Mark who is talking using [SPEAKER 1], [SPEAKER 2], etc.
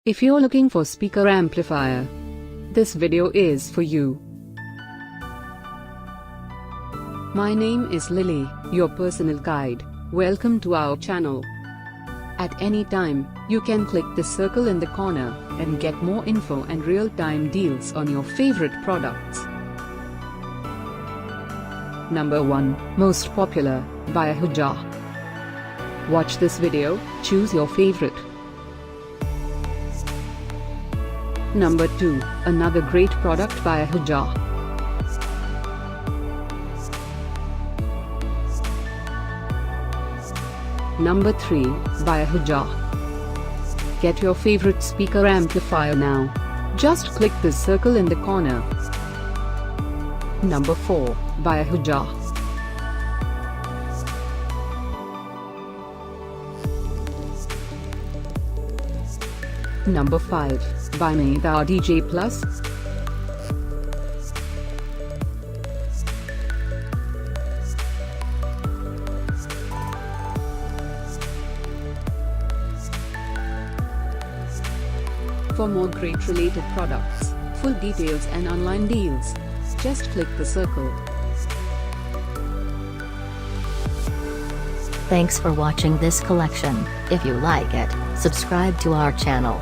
[SPEAKER 1] If you're looking for speaker amplifier, this video is for you. My name is Lily, your personal guide. Welcome to our channel. At any time, you can click the circle in the corner and get more info and real-time deals on your favorite products. Number 1, Most Popular, by AHUJA. Watch this video, choose your favorite. Number 2, another great product by AHUJA. Number 3, by AHUJA. Get your favorite speaker amplifier now. Just click the circle in the corner. Number 4, by AHUJA. Number 5, by Medha DJ Plus. For more great related products, full details and online deals, just click the circle.
[SPEAKER 2] Thanks for watching this collection. If you like it, subscribe to our channel.